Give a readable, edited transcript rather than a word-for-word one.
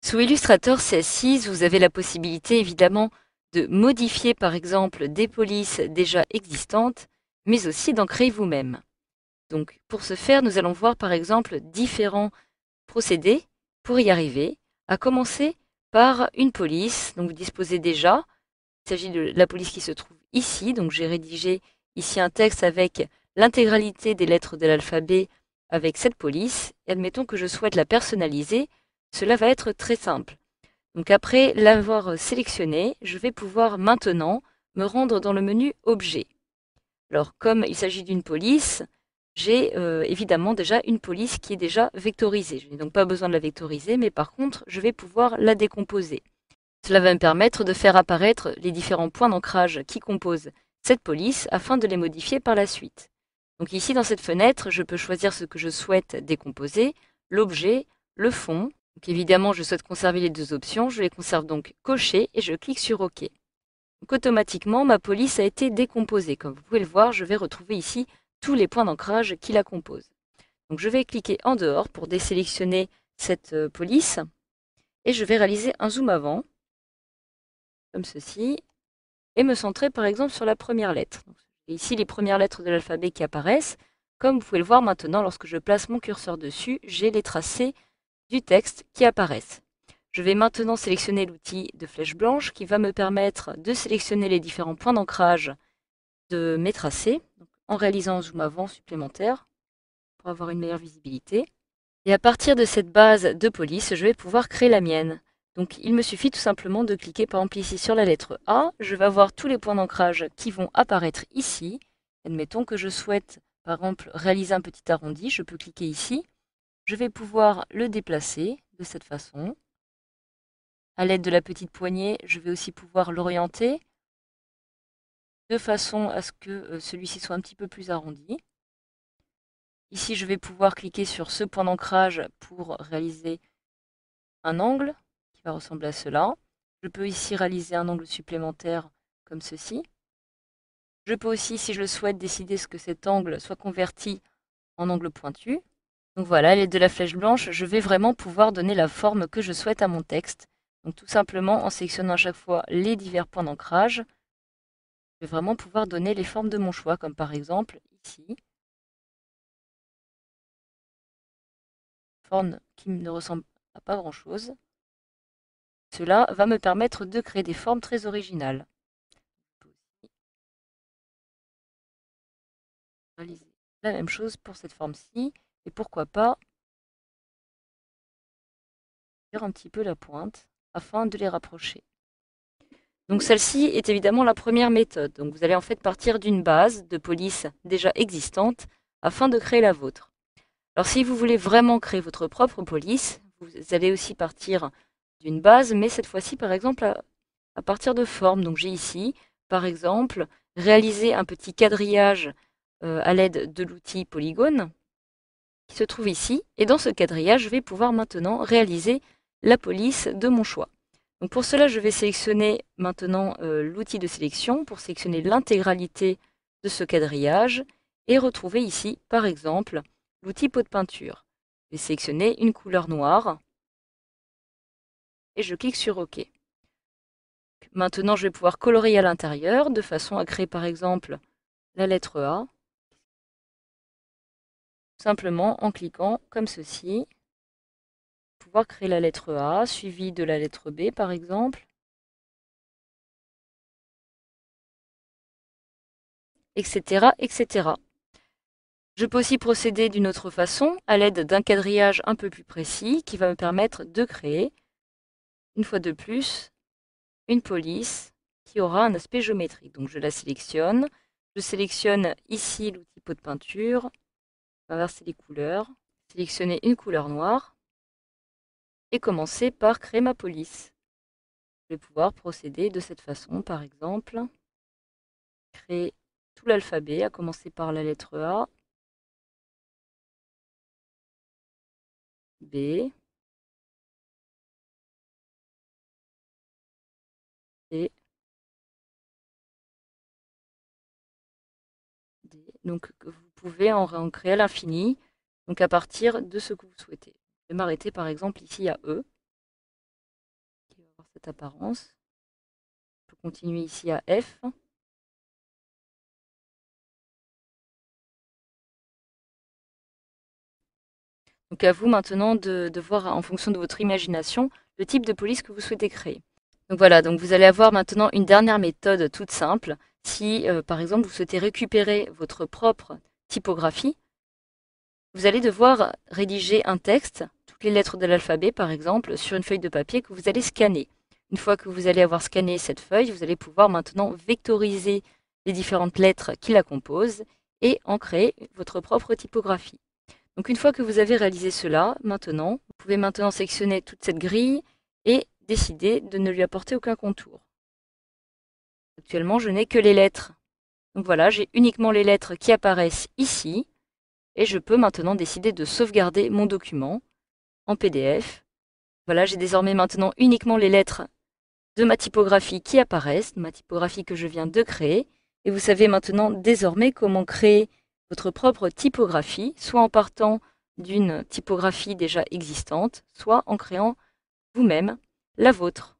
Sous Illustrator CS6, vous avez la possibilité évidemment de modifier par exemple des polices déjà existantes, mais aussi d'en créer vous-même. Donc pour ce faire, nous allons voir par exemple différents procédés pour y arriver, à commencer par une police. Donc vous disposez déjà, il s'agit de la police qui se trouve ici, donc j'ai rédigé ici un texte avec l'intégralité des lettres de l'alphabet avec cette police, et admettons que je souhaite la personnaliser, cela va être très simple. Donc après l'avoir sélectionné, je vais pouvoir maintenant me rendre dans le menu Objets. Alors comme il s'agit d'une police, j'ai évidemment déjà une police qui est déjà vectorisée. Je n'ai donc pas besoin de la vectoriser, mais par contre, je vais pouvoir la décomposer. Cela va me permettre de faire apparaître les différents points d'ancrage qui composent cette police afin de les modifier par la suite. Donc ici, dans cette fenêtre, je peux choisir ce que je souhaite décomposer, l'objet, le fond. Donc évidemment, je souhaite conserver les deux options. Je les conserve donc cochées et je clique sur OK. Donc automatiquement, ma police a été décomposée. Comme vous pouvez le voir, je vais retrouver ici tous les points d'ancrage qui la composent. Donc je vais cliquer en dehors pour désélectionner cette police et je vais réaliser un zoom avant, comme ceci, et me centrer par exemple sur la première lettre. Donc, ici les premières lettres de l'alphabet qui apparaissent. Comme vous pouvez le voir maintenant, lorsque je place mon curseur dessus, j'ai les tracés du texte qui apparaissent. Je vais maintenant sélectionner l'outil de flèche blanche qui va me permettre de sélectionner les différents points d'ancrage de mes tracés, en réalisant un zoom avant supplémentaire pour avoir une meilleure visibilité. Et à partir de cette base de police, je vais pouvoir créer la mienne. Donc il me suffit tout simplement de cliquer par exemple ici sur la lettre A. Je vais avoir tous les points d'ancrage qui vont apparaître ici. Admettons que je souhaite par exemple réaliser un petit arrondi. Je peux cliquer ici. Je vais pouvoir le déplacer de cette façon. À l'aide de la petite poignée, je vais aussi pouvoir l'orienter de façon à ce que celui-ci soit un petit peu plus arrondi. Ici, je vais pouvoir cliquer sur ce point d'ancrage pour réaliser un angle qui va ressembler à cela. Je peux ici réaliser un angle supplémentaire comme ceci. Je peux aussi, si je le souhaite, décider que cet angle soit converti en angle pointu. Donc voilà, à l'aide de la flèche blanche, je vais vraiment pouvoir donner la forme que je souhaite à mon texte. Donc tout simplement en sélectionnant à chaque fois les divers points d'ancrage, je vais vraiment pouvoir donner les formes de mon choix, comme par exemple ici, forme qui ne ressemble à pas grand-chose. Cela va me permettre de créer des formes très originales. Je peux aussi réaliser la même chose pour cette forme-ci, et pourquoi pas faire un petit peu la pointe afin de les rapprocher. Donc celle-ci est évidemment la première méthode. Donc vous allez en fait partir d'une base de police déjà existante afin de créer la vôtre. Alors si vous voulez vraiment créer votre propre police, vous allez aussi partir d'une base, mais cette fois-ci par exemple à partir de formes. Donc j'ai ici par exemple réalisé un petit quadrillage à l'aide de l'outil polygone qui se trouve ici. Et dans ce quadrillage, je vais pouvoir maintenant réaliser la police de mon choix. Donc pour cela, je vais sélectionner maintenant l'outil de sélection pour sélectionner l'intégralité de ce quadrillage et retrouver ici, par exemple, l'outil pot de peinture. Je vais sélectionner une couleur noire et je clique sur OK. Maintenant, je vais pouvoir colorier à l'intérieur de façon à créer, par exemple, la lettre A, simplement en cliquant comme ceci. Pouvoir créer la lettre A, suivie de la lettre B, par exemple, etc., etc. Je peux aussi procéder d'une autre façon, à l'aide d'un quadrillage un peu plus précis, qui va me permettre de créer, une fois de plus, une police qui aura un aspect géométrique. Donc je la sélectionne, je sélectionne ici l'outil pot de peinture, inverser les couleurs, sélectionner une couleur noire, et commencer par créer ma police. Je vais pouvoir procéder de cette façon, par exemple, créer tout l'alphabet, à commencer par la lettre A, B, C, D. Donc vous pouvez en créer à l'infini, donc à partir de ce que vous souhaitez. Je vais m'arrêter par exemple ici à E. cette apparence. Je peux continuer ici à F. Donc à vous maintenant de voir en fonction de votre imagination le type de police que vous souhaitez créer. Donc voilà, donc vous allez avoir maintenant une dernière méthode toute simple. Si par exemple vous souhaitez récupérer votre propre typographie, vous allez devoir rédiger un texte, toutes les lettres de l'alphabet par exemple, sur une feuille de papier que vous allez scanner. Une fois que vous allez avoir scanné cette feuille, vous allez pouvoir maintenant vectoriser les différentes lettres qui la composent et en créer votre propre typographie. Donc une fois que vous avez réalisé cela, maintenant, vous pouvez maintenant sélectionner toute cette grille et décider de ne lui apporter aucun contour. Actuellement, je n'ai que les lettres. Donc voilà, j'ai uniquement les lettres qui apparaissent ici et je peux maintenant décider de sauvegarder mon document en PDF. Voilà, j'ai désormais maintenant uniquement les lettres de ma typographie qui apparaissent, de ma typographie que je viens de créer. Et vous savez maintenant désormais comment créer votre propre typographie, soit en partant d'une typographie déjà existante, soit en créant vous-même la vôtre.